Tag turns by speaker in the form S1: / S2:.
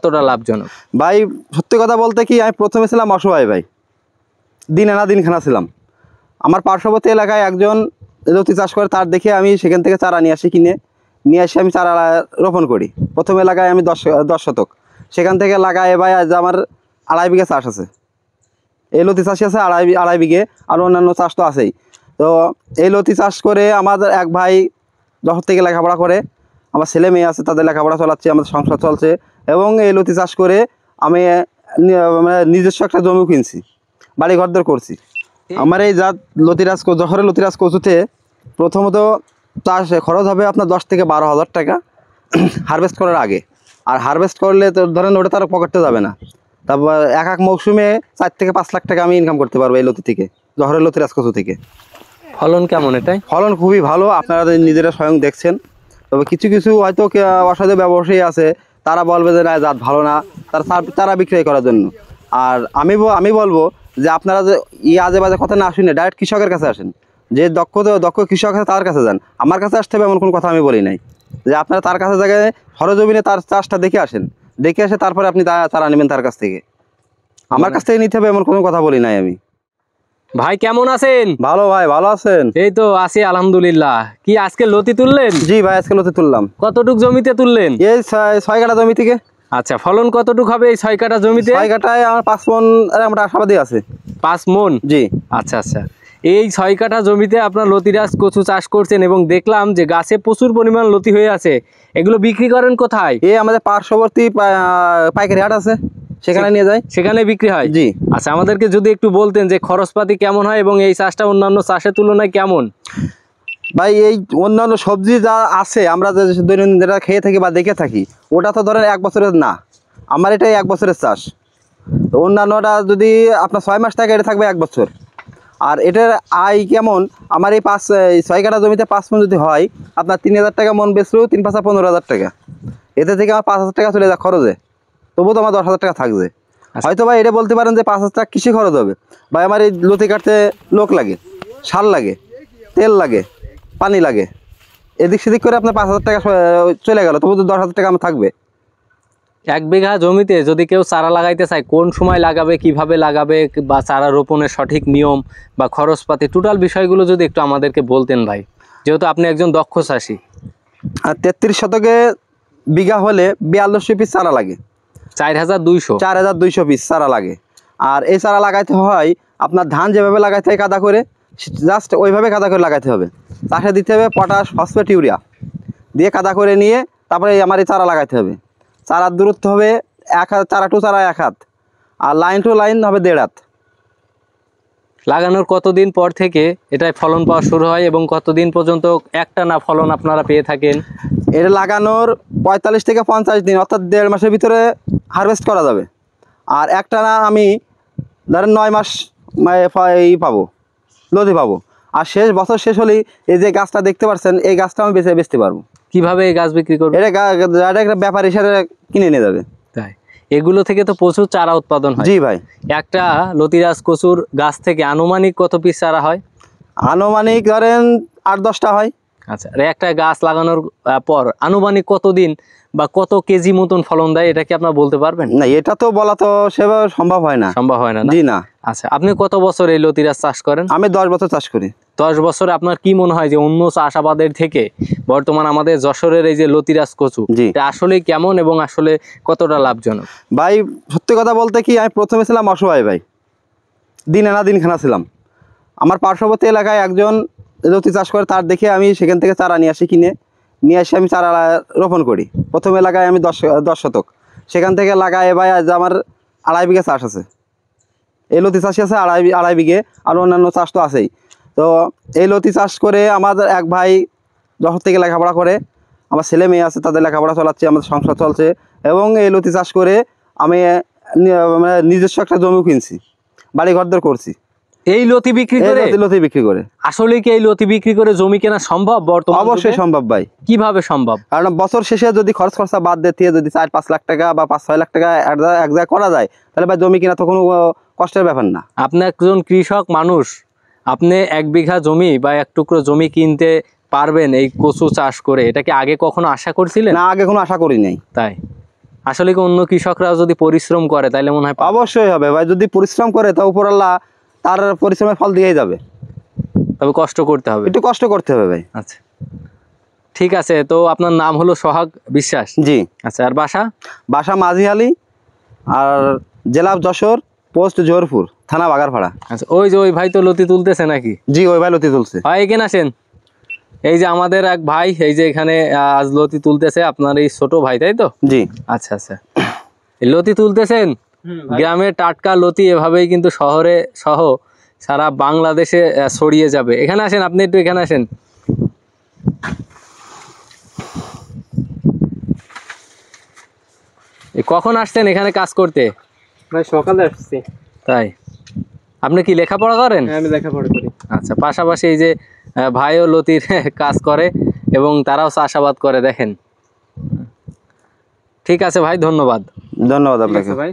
S1: কতটা লাভজনক?
S2: ভাই সত্যি কথা বলতে কি, আমি প্রথমে ছিলাম অসহায় ভাই, দিন আনা দিন খানা ছিলাম। আমার পার্শ্ববর্তী এলাকায় একজন লতি চাষ করে, তার দেখে আমি সেখান থেকে চারা নিয়ে আসি, নিয়ে আসি আমি চারা রোপণ করি। প্রথম এলাকায় আমি 10 শতক, সেখান থেকে লাগাই ভাই আজ আমার 2.5 বিঘা চাষ আছে। এই লতি চাষই আছে 2.5 বিঘে, আর অন্যান্য চাষ তো আছেই। তো এই লতি চাষ করে আমাদের এক ভাই যশোর থেকে লেখাপড়া করে, আমার ছেলে মেয়ে আছে, তাদের লেখাপড়া চালাচ্ছে, আমাদের সংসার চলছে। এবং এই লতি চাষ করে আমি নিজস্ব একটা জমিও কিনছি, বাড়ি ঘরদর করছি। আমার এই জাত লতিরাজ যশোরের লতিরাজ কচুতে প্রথমত চাষ খরচ হবে আপনার 10 থেকে 12 হাজার টাকা হারভেস্ট করার আগে। আর হারভেস্ট করলে তো ধরেন ওটা তার পকেটে যাবে না। তারপর এক মৌসুমে 4 থেকে 5 লাখ টাকা আমি ইনকাম করতে পারবো এই লতি থেকে, যশোরের লতিরাজ কচু থেকে।
S1: ফলন কেমন এটাই?
S2: ফলন খুবই ভালো, আপনারা নিজেরা স্বয়ং দেখছেন। তবে কিছু কিছু হয়তো অসাধু ব্যবসায়ী আছে, তারা বলবে যে না জাত ভালো না, তারা বিক্রয় করার জন্য। আর আমি বলবো যে আপনারা যে আজে বাজে কথা না শুনে ডাইরেক্ট কৃষকের কাছে আসেন, যে দক্ষ কৃষক আছে তার কাছে যান। আমার কাছে আসতে হবে এমন কোনো কথা আমি বলি নাই, যে আপনারা তার কাছে জায়গায় সরজমিনে তার চাষটা দেখে আসেন, দেখে আসে তারপরে আপনি চারা নেবেন তার কাছ থেকে। আমার কাছ থেকে নিতে হবে এমন কোনো কথা বলি নাই আমি।
S1: ভাই কেমন আছেন?
S2: ভালো ভাই, ভালো আছেন?
S1: এই তো আছি আলহামদুলিল্লাহ। কি আজকে লতি তুললেন?
S2: জি ভাই, আজকে লতি তুললাম।
S1: কতটুক জমিতে তুললেন?
S2: এই 6 কাঠা জমি থেকে।
S1: আচ্ছা, ফলন কতটুক হবে এই 6 কাঠা জমিতে?
S2: 6 কাঠায় আমার 5 মণ আমরা আশাবাদী আছে।
S1: 5 মণ?
S2: জি।
S1: আচ্ছা আচ্ছা, এই 6 কাঠা জমিতে আপনার লতিরাজ কচু চাষ করছেন এবং দেখলাম যে গাছে প্রচুর পরিমাণ লতি হয়ে আছে। এগুলো বিক্রি করেন কোথায়?
S2: এই আমাদের পার্শ্ববর্তী পাইকারি হাট আছে, সেখানে নিয়ে যায়,
S1: সেখানে বিক্রি হয়।
S2: জি।
S1: আচ্ছা, আমাদেরকে যদি একটু বলতেন যে খরচপাতি কেমন হয় এবং এই চাষটা অন্যান্য চাষের তুলনায় কেমন?
S2: ভাই এই অন্যান্য সবজি যা আছে আমরা যে দৈনন্দিন যেটা খেয়ে থাকি বা দেখে থাকি, ওটা তো ধরেন 1 বছরের না, আমার এটাই 1 বছরের চাষ। তো অন্যান্যটা যদি আপনার 6 মাস থাকে, এটা থাকবে 1 বছর। আর এটার আয় কেমন, আমার এই 6 কাঠা জমিতে 5 মণ যদি হয়, আপনার 3,000 টাকা মন বেচলেও 3 5 15,000 টাকা। এতে থেকে আমার 5,000 টাকা চলে যায় খরচে, তবুও তো আমার 10,000 টাকা থাকবে। হয়তো ভাই এটা বলতে পারেন যে 5,000 টাকা কৃষি খরচ হবে, ভাই আমার এই লতি কাটতে লোক লাগে, সার লাগে, তেল লাগে, পানি লাগে, এদিক সেদিক করে আপনার 5,000 টাকা চলে গেল, তবু তো 10,000 টাকা আমার থাকবে।
S1: 1 বিঘা জমিতে যদি কেউ চারা লাগাইতে চায়, কোন সময় লাগাবে, কিভাবে লাগাবে, বা চারা রোপণের সঠিক নিয়ম বা খরচপাতি টোটাল বিষয়গুলো যদি একটু আমাদেরকে বলতেন ভাই, যেহেতু আপনি একজন দক্ষ চাষি।
S2: আর 33 শতকে বিঘা হলে 4200 পিস চারা লাগে।
S1: 4,200
S2: পিস চারা লাগে। আর এই চারা লাগাইতে হয় আপনার ধান যেভাবে লাগাইতে হয় কাদা করে, জাস্ট ওইভাবে কাদা করে লাগাইতে হবে। চাষে দিতে হবে পটাশ, ফসফেট, ইউরিয়া দিয়ে কাদা করে নিয়ে তারপরে আমার এই চারা লাগাইতে হবে। চারার দূরত্ব হবে 1 হাত, চারা টু চারা 1 হাত, আর লাইন টু লাইন হবে 1.5 হাত।
S1: লাগানোর কতদিন পর থেকে এটাই ফলন পাওয়া শুরু হয় এবং কতদিন পর্যন্ত একটানা ফলন আপনারা পেয়ে থাকেন?
S2: এটা লাগানোর 45 থেকে 50 দিন, অর্থাৎ 1.5 মাসের ভিতরে হারভেস্ট করা যাবে। আর একটানা আমি ধরেন 9 মাস পাবো, লতি পাবো। আর বছর শেষ হলেই এই যে গাছটা দেখতে পাচ্ছেন, এই গাছটা আমি বেচতে পারবো।
S1: কিভাবে এই গাছ বিক্রি করবে?
S2: এটা একটা ব্যাপার হিসেবে কিনে নিয়ে যাবে।
S1: তাই এগুলো থেকে তো প্রচুর চারা উৎপাদন হয়।
S2: জি ভাই।
S1: একটা লতিরাজ কচুর গাছ থেকে আনুমানিক কত পিস চারা হয়?
S2: আনুমানিক ধরেন 8-10টা হয়।
S1: আচ্ছা, একটা গাছ লাগানোর পর আনুমানিক কতদিন বা কত কেজি মতন ফলন দেয়, এটা কি আপনারা বলতে পারবেন?
S2: না, এটা তো বলা তো সেভাবে সম্ভব হয় না।
S1: সম্ভব হয় না?
S2: জি না।
S1: আচ্ছা, আপনি কত বছর এই লতিরাজ চাষ করেন?
S2: আমি 10 বছর চাষ করি।
S1: 10 বছরে আপনার কি মনে হয় যে অন্য চাষাবাদের থেকে বর্তমান আমাদের যশোরের এই যে লতিরাজ কচু, এটা আসলে কেমন এবং আসলে কতটা লাভজনক?
S2: ভাই সত্যি কথা বলতে কি, আমি প্রথমে ছিলাম অসহায় ভাই, দিন আনা দিন খানা ছিলাম। আমার পার্শ্ববর্তী এলাকায় একজন লতি চাষ করে, তার দেখে আমি সেখান থেকে চারা নিয়ে আসি, নিয়ে আসি আমি চারা রোপণ করি। প্রথম এলাকায় আমি 10 শতক, সেখান থেকে লাগাই ভাই আজ আমার 2.5 বিঘা চাষ আছে। এই লতি চাষই আছে 2.5 বিঘে, আর অন্যান্য চাষ তো আছেই। তো এই লতি চাষ করে আমাদের এক ভাই যশোর থেকে লেখাপড়া করে, আমার ছেলে মেয়ে আছে, তাদের লেখাপড়া চালাচ্ছে, আমাদের সংসার চলছে। এবং এই লতি চাষ করে আমি নিজস্ব একটা জমিও কিনছি, বাড়ি ঘরদর করছি।
S1: এই লতি বিক্রি করে আসলে কি এই লতি বিক্রি করে জমি কেনা সম্ভব বর্তমানে?
S2: অবশ্যই সম্ভব ভাই।
S1: কিভাবে সম্ভব?
S2: কারণ বছর শেষে যদি খরচা বাদ দিয়ে যদি 4-5 লাখ টাকা বা 5-6 লাখ টাকা এক জায়গায় করা যায়, তাহলে ভাই জমি কেনা তো কোনো কষ্টের ব্যাপার না।
S1: আপনি একজন কৃষক মানুষ, আপনি 1 বিঘা জমি বা 1 টুকরো জমি কিনতে পারবেন এই কচু চাষ করে, এটা কি আগে কখনো আশা করছিলেন?
S2: না, আগে কোনো আশা করি নাই।
S1: তাই আসলে কি অন্য কৃষকরাও যদি পরিশ্রম করে তাহলে মনে হয়
S2: অবশ্যই হবে ভাই, যদি পরিশ্রম করে তা উপরআল্লাহ তার পরিশ্রমের ফল দিয়েই যাবে।
S1: তবে কষ্ট করতে হবে।
S2: একটু কষ্ট করতে হবে ভাই।
S1: আচ্ছা, ঠিক আছে। তো আপনার নাম হলো সোহাগ বিশ্বাস?
S2: জি।
S1: আচ্ছা, আর বাসা?
S2: বাসা মাঝিহালি, আর জেলা যশোর, পোস্ট জোহরপুর, থানা বাগারপাড়া।
S1: আচ্ছা, ওই যে ওই ভাই তো লতি তুলতেছে নাকি?
S2: জি, ওই ভাই লতি তুলছে।
S1: ভাই এখানে আসেন। এই যে আমাদের এক ভাই, এই যে এখানে আজ লতি তুলতেছে, আপনার এই ছোট ভাই, তাই তো?
S2: জি।
S1: আচ্ছা আচ্ছা, এই লতি তুলতেছেন। গ্রামের টাটকা লতি এভাবেই কিন্তু শহরে সহ সারা বাংলাদেশে ছড়িয়ে যাবে। এখানে আসেন, আপনি একটু এখানে আসেন। এই কখন আসছেন এখানে কাজ করতে?
S3: ভাই সকালে আসছি।
S1: তাই? আপনি কি লেখাপড়া করেন?
S3: হ্যাঁ, আমি লেখাপড়া করি।
S1: আচ্ছা, পাশাপাশি এই যে ভাইও লতির কাজ করে এবং তারাও চাষাবাদ করে, দেখেন। ঠিক আছে ভাই, ধন্যবাদ।
S2: ধন্যবাদ
S3: ঠিক
S2: আপনাকে
S3: আছে ভাই।